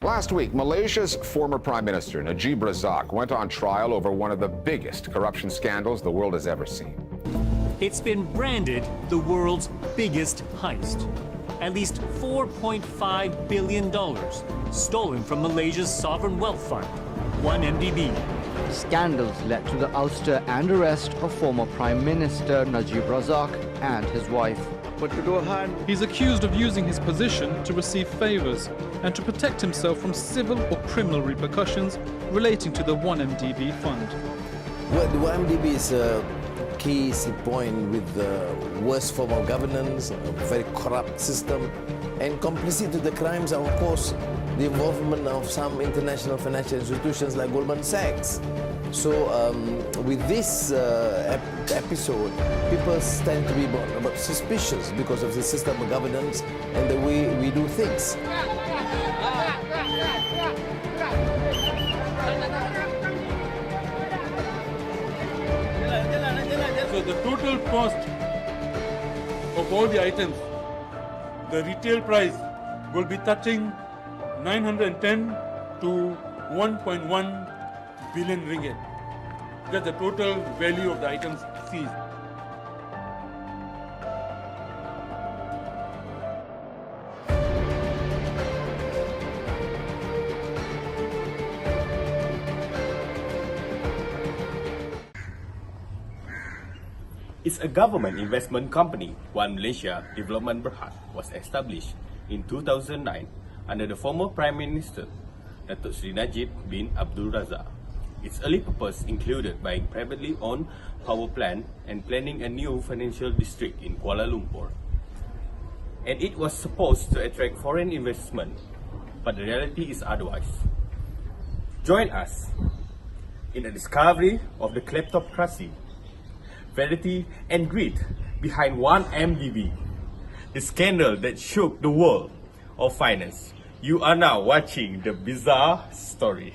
Last week, Malaysia's former Prime Minister Najib Razak went on trial over one of the biggest corruption scandals the world has ever seen. It's been branded the world's biggest heist. At least $4.5 billion stolen from Malaysia's sovereign wealth fund, 1MDB. Scandals led to the ouster and arrest of former Prime Minister Najib Razak and his wife. He's accused of using his position to receive favors and to protect himself from civil or criminal repercussions relating to the 1MDB fund. Well, the 1MDB is a key point with the worst form of governance, a very corrupt system, and complicit to the crimes are, of course, the involvement of some international financial institutions like Goldman Sachs. So with this episode, people tend to be about suspicious because of the system of governance and the way we do things. So the total cost of all the items, the retail price will be touching 910 to 1.1 billion ringgit. That's the total value of the items seized. It's a government investment company, One Malaysia Development Berhad, was established in 2009 under the former Prime Minister, Datuk Seri Najib bin Abdul Razak. Its early purpose included buying privately owned power plant and planning a new financial district in Kuala Lumpur. And it was supposed to attract foreign investment, but the reality is otherwise. Join us in the discovery of the kleptocracy, vanity and greed behind 1MDB, the scandal that shook the world of finance. You are now watching the bizarre story.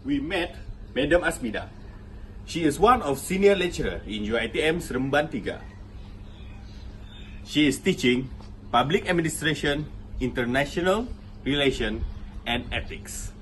We met Madam Asmida. She is one of senior lecturer in UiTM SEREMBAN 3. She is teaching Public Administration, International Relation and Ethics.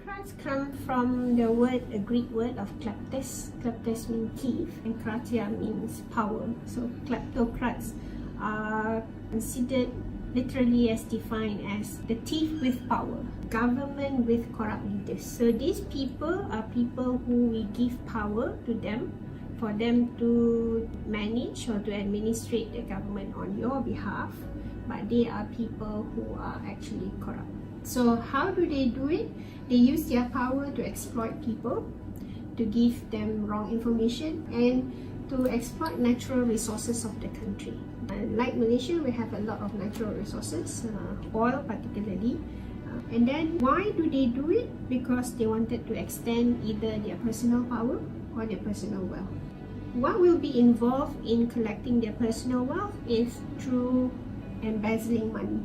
Kleptocrats come from the word, a Greek word of kleptes. Kleptes means thief and kratia means power. So kleptocrats are considered literally as defined as the thief with power, government with corrupt leaders. So these people are people who we give power to them for them to manage or to administrate the government on your behalf, but they are people who are actually corrupt. So how do they do it? They use their power to exploit people, to give them wrong information, and to exploit natural resources of the country. Like Malaysia, we have a lot of natural resources, oil particularly. And then why do they do it? Because they wanted to extend either their personal power or their personal wealth. What will be involved in collecting their personal wealth is through embezzling money.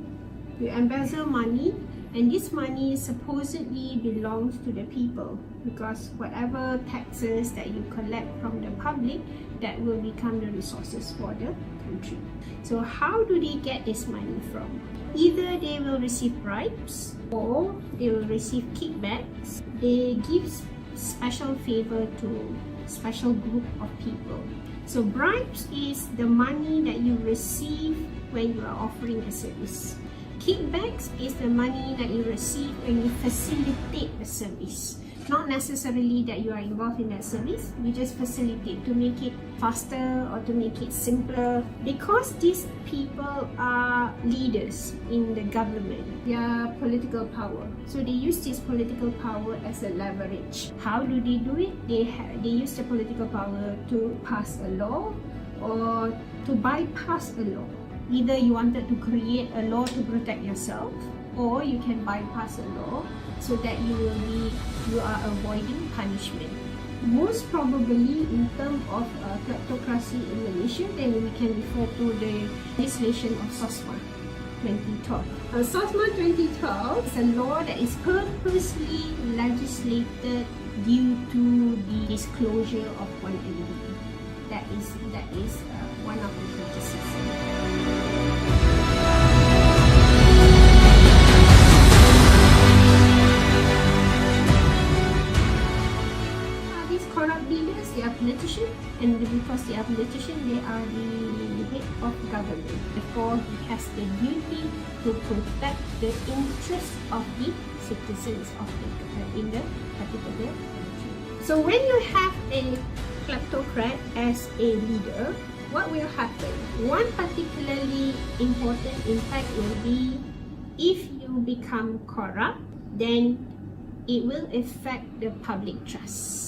You embezzle money, and this money supposedly belongs to the people, because whatever taxes that you collect from the public, that will become the resources for the country. So how do they get this money from? Either they will receive bribes or they will receive kickbacks. They give special favor to special group of people. So bribes is the money that you receive when you are offering a service. Kickbacks is the money that you receive when you facilitate a service. Not necessarily that you are involved in that service, you just facilitate to make it faster or to make it simpler. Because these people are leaders in the government, they are political power. So they use this political power as a leverage. How do they do it? They use the political power to pass a law or to bypass a law. Either you wanted to create a law to protect yourself, or you can bypass a law so that you are avoiding punishment. Most probably in terms of kleptocracy in Malaysia, then we can refer to the legislation of SOSMA 2012. SOSMA 2012 is a law that is purposely legislated due to the disclosure of one entity. That is one of the criticisms. Politician, and because they are politician, they are the head of government. Therefore, he has the duty to protect the interests of the citizens of in the particular country. So when you have a kleptocrat as a leader, what will happen? One particularly important impact will be if you become corrupt, then it will affect the public trust.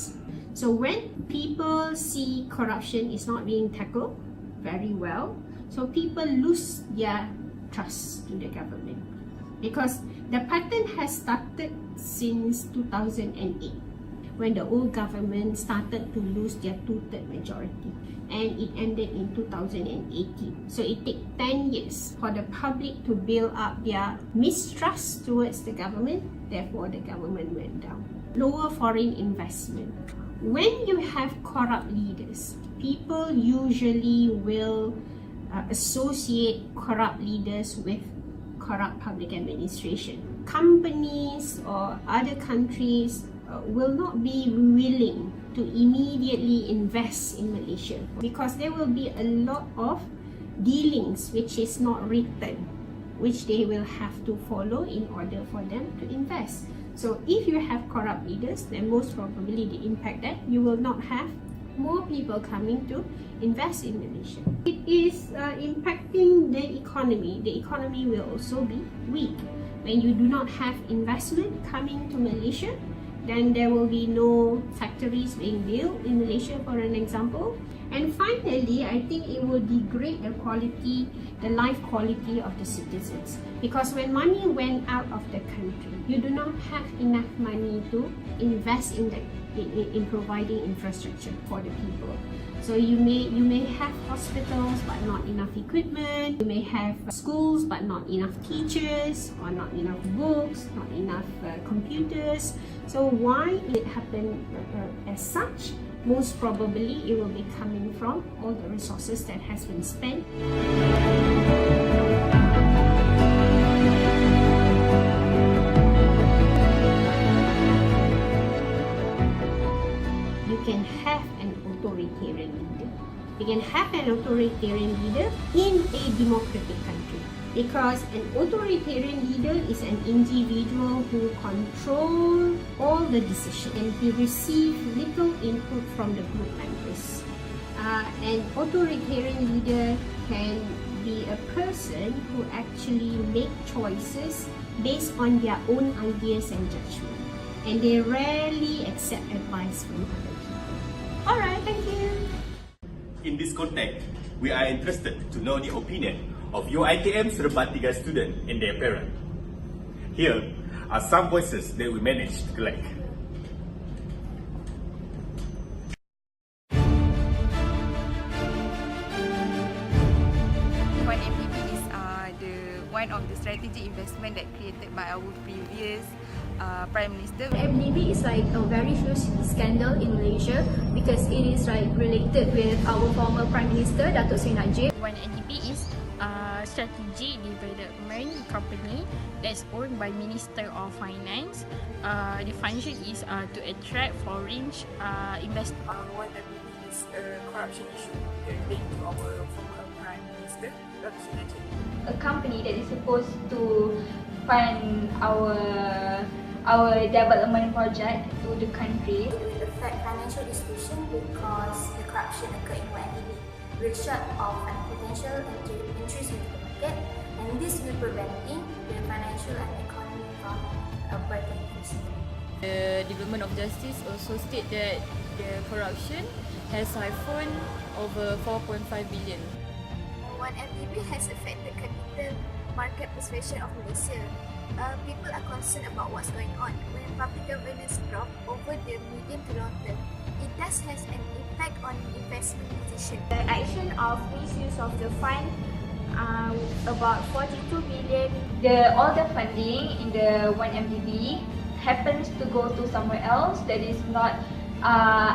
So when people see corruption is not being tackled very well, so people lose their trust to the government. Because the pattern has started since 2008, when the old government started to lose their 2/3 majority, and it ended in 2018. So it took 10 years for the public to build up their mistrust towards the government, therefore the government went down. Lower foreign investment. When you have corrupt leaders, people usually will associate corrupt leaders with corrupt public administration. Companies or other countries will not be willing to immediately invest in Malaysia because there will be a lot of dealings which is not written, which they will have to follow in order for them to invest. So if you have corrupt leaders, then most probably the impact that you will not have more people coming to invest in Malaysia. It is impacting the economy. The economy will also be weak. When you do not have investment coming to Malaysia, then there will be no factories being built in Malaysia, for an example. And finally, I think it will degrade the life quality of the citizens. Because when money went out of the country, you do not have enough money to invest in providing infrastructure for the people. So you may have hospitals but not enough equipment. You may have schools but not enough teachers, or not enough books, not enough computers. So why it happened as such? Most probably it will be coming from all the resources that has been spent. You can have an authoritarian leader. You can have an authoritarian leader in a democratic country, because an authoritarian leader is an individual who controls all the decisions and he receives little input from the group members. An authoritarian leader can be a person who actually make choices based on their own ideas and judgment, and they rarely accept advice from other people. Alright, thank you. In this context, we are interested to know the opinion of UiTM SEREMBAN 3 students and their parents. Here are some voices that we managed to collect. One MDB is one of the strategic investment that created by our previous Prime Minister. MDB is like a very huge scandal in Malaysia because it is like related with our former Prime Minister Datuk Seri Najib. One MDB is a strategic development company that's owned by Minister of Finance. The function is to attract foreign investors. One MDB is a corruption issue linked to our former Prime Minister Datuk Seri Najib. A company that is supposed to fund our development project to the country. It will affect financial institutions because the corruption occurred in YNDB will shut off potential entries into the market, and this will preventing the financial and economy from breaking increase. The Department of Justice also state that the corruption has siphoned over 4.5 billion. One MDB has affected capital market persuasion of Malaysia. People are concerned about what's going on. When public governance drop over the medium to long term, it does has an impact on investment decision. The action of misuse of the fund, about 42 billion. All the funding in the 1MDB happens to go to somewhere else that is not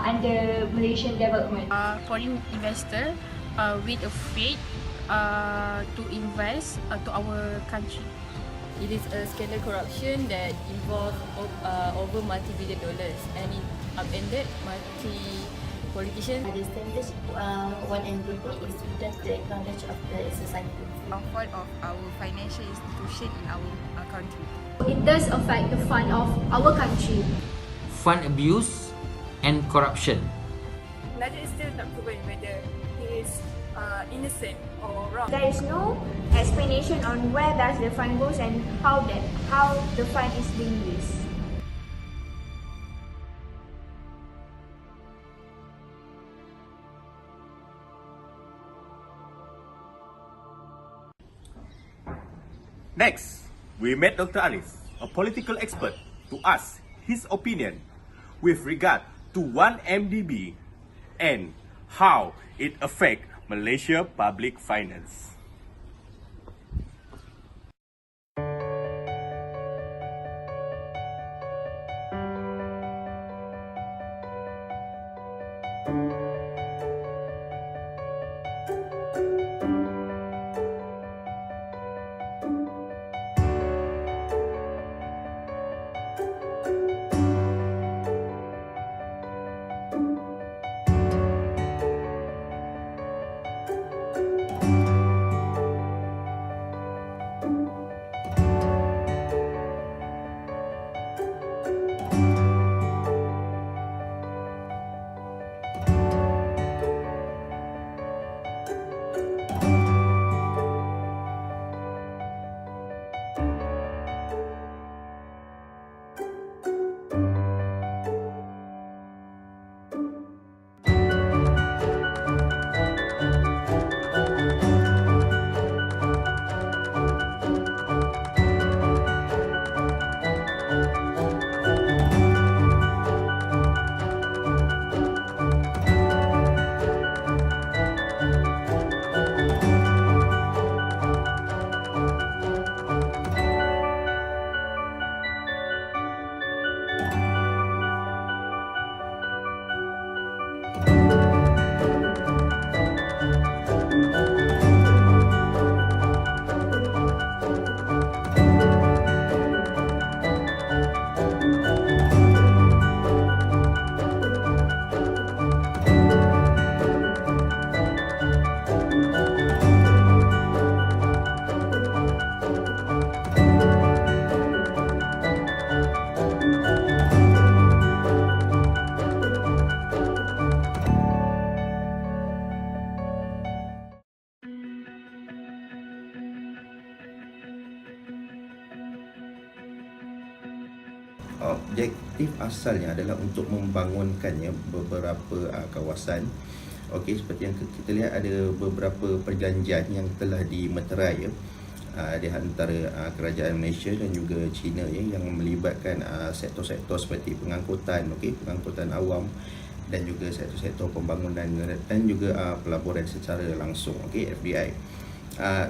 under Malaysian development. Foreign investor with a faith to invest to our country. It is a scandal corruption that involves over multi-billion dollars, and it upended multi-politicians. The established one MDB is just the acknowledge of the society. Comfort of our financial institution in our country. It does affect the fund of our country. Fund abuse and corruption. Najib is still not proven whether he is innocent or wrong. There is no explanation on where does the fund goes and how the fund is being used. Next, we met Dr. Alif, a political expert, to ask his opinion with regard to 1MDB and how it affects Malaysia public finance. objektif asalnya adalah untuk membangunkannya beberapa kawasan. Okey, seperti yang kita lihat ada beberapa perjanjian yang telah dimeterai di antara kerajaan Malaysia dan juga China yang melibatkan sektor-sektor seperti pengangkutan, pengangkutan awam dan juga sektor-sektor pembangunan dan juga pelaburan secara langsung, FDI.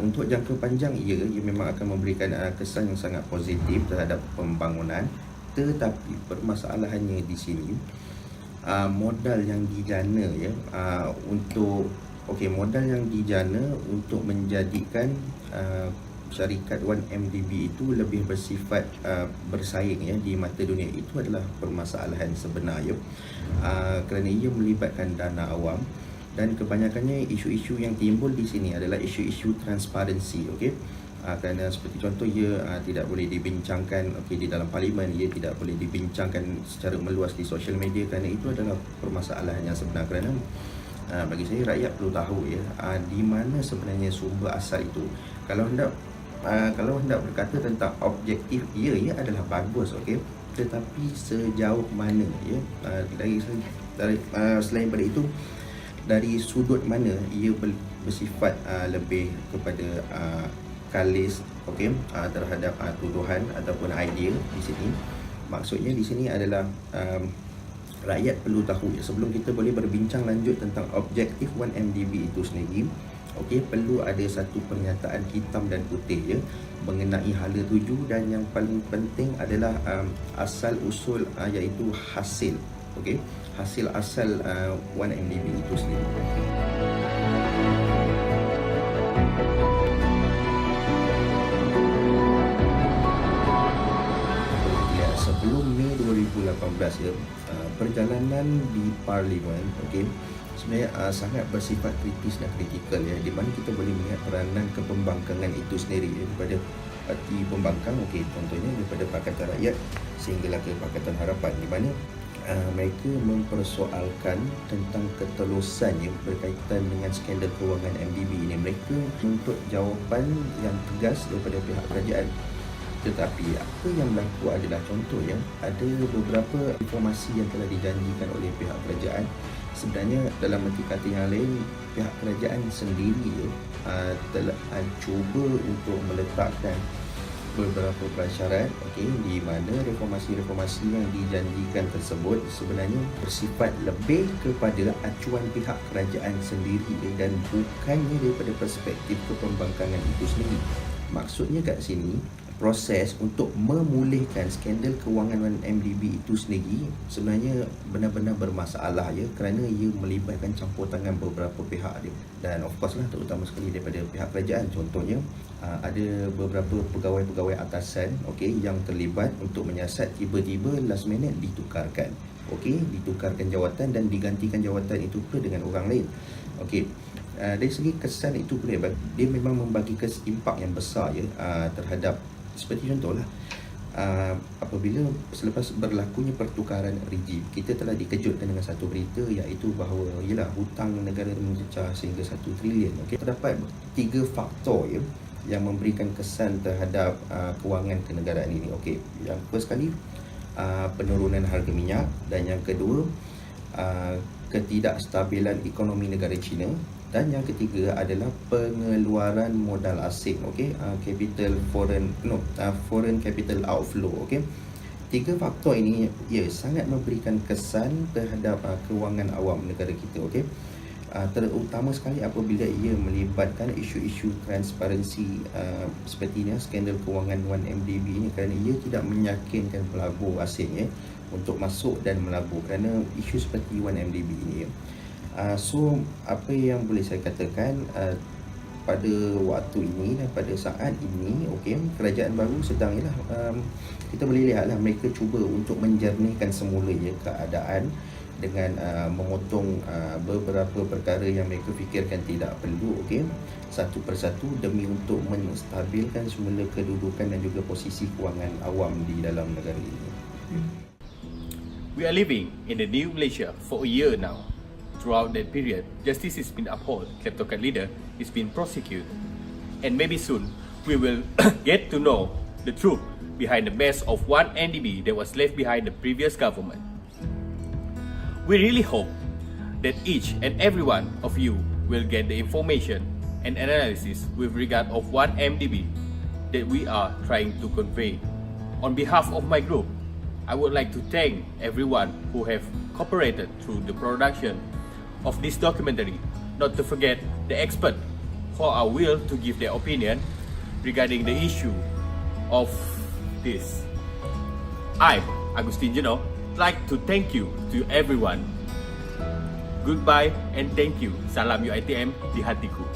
Untuk jangka panjang ia memang akan memberikan kesan yang sangat positif terhadap pembangunan, tetapi permasalahannya di sini modal yang dijana untuk menjadikan syarikat 1MDB itu lebih bersifat bersaing di mata dunia, itu adalah permasalahan sebenar kerana ia melibatkan dana awam dan kebanyakannya isu-isu yang timbul di sini adalah isu-isu transparansi, kerana seperti contoh ia tidak boleh dibincangkan di dalam parlimen, ia tidak boleh dibincangkan secara meluas di social media kerana itu adalah permasalahan yang sebenar. Kerana bagi saya rakyat perlu tahu di mana sebenarnya sumber asal itu. Kalau hendak berkata tentang objektif ia adalah bagus, tetapi sejauh mana selain daripada itu, dari sudut mana ia bersifat lebih kepada kalis terhadap tuduhan ataupun idea di sini. Maksudnya di sini adalah rakyat perlu tahu sebelum kita boleh berbincang lanjut tentang objektif 1MDB itu sendiri, perlu ada satu pernyataan hitam dan putih mengenai hala tuju, dan yang paling penting adalah asal usul iaitu hasil hasil asal 1MDB itu sendiri. Sebelum Mei 2018 perjalanan di parlimen sebenarnya sangat bersifat kritis dan kritikal di mana kita boleh melihat peranan kepembangkangan itu sendiri daripada parti pembangkang, contohnya daripada Pakatan Rakyat sehinggalah ke Pakatan Harapan, di mana mereka mempersoalkan tentang ketelusannya berkaitan dengan skandal kewangan MDB ini. Mereka menuntut jawapan yang tegas daripada pihak kerajaan. Tetapi apa yang berlaku adalah contoh ada beberapa informasi yang telah dijanjikan oleh pihak kerajaan. Sebenarnya dalam erti kata yang lain, pihak kerajaan sendiri telah cuba untuk meletakkan beberapa prasyarat di mana reformasi-reformasi yang dijanjikan tersebut sebenarnya bersifat lebih kepada acuan pihak kerajaan sendiri dan bukannya daripada perspektif kepembangkangan itu sendiri. Maksudnya kat sini, proses untuk memulihkan skandal kewangan 1MDB itu sendiri sebenarnya benar-benar bermasalah kerana ia melibatkan campur tangan beberapa pihak dan of course terutama sekali daripada pihak kerajaan. Contohnya ada beberapa pegawai-pegawai atasan yang terlibat untuk menyiasat, tiba-tiba last minute ditukarkan ditukarkan jawatan dan digantikan jawatan itu pula dengan orang lain. Dari segi kesan itu pula dia memang membagi impak yang besar terhadap, seperti contohlah apabila selepas berlakunya pertukaran rejim, kita telah dikejutkan dengan satu berita iaitu bahawa hutang negara mencecah sehingga 1 trilion. Terdapat 3 faktor yang memberikan kesan terhadap kewangan kenegaraan ini. Yang first sekali penurunan harga minyak, dan yang kedua ketidakstabilan ekonomi negara China, dan yang ketiga adalah pengeluaran modal asing, foreign capital outflow. 3 faktor ini sangat memberikan kesan terhadap kewangan awam negara kita. Terutama sekali apabila ia melibatkan isu-isu transparansi seperti ini, skandal kewangan 1MDB ini, kerana ia tidak meyakinkan pelabur asing untuk masuk dan melabur kerana isu seperti 1MDB ini. So apa yang boleh saya katakan pada waktu ini dan pada saat ini, kerajaan baru sedang kita boleh lihatlah mereka cuba untuk menjernihkan semula keadaan dengan memotong beberapa perkara yang mereka fikirkan tidak perlu satu persatu demi untuk menstabilkan semula kedudukan dan juga posisi kewangan awam di dalam negara ini. We are living in the new Malaysia for a year now. Throughout that period, justice has been upheld, kleptocrat leader is being prosecuted, and maybe soon we will get to know the truth behind the mess of 1MDB that was left behind the previous government. We really hope that each and every one of you will get the information and analysis with regard of 1MDB that we are trying to convey. On behalf of my group, I would like to thank everyone who have cooperated through the production of this documentary, not to forget the expert who are willing to give their opinion regarding the issue of this. I, Agustin Jeno, like to thank you to everyone. Goodbye and thank you. Salam UiTM di hatiku.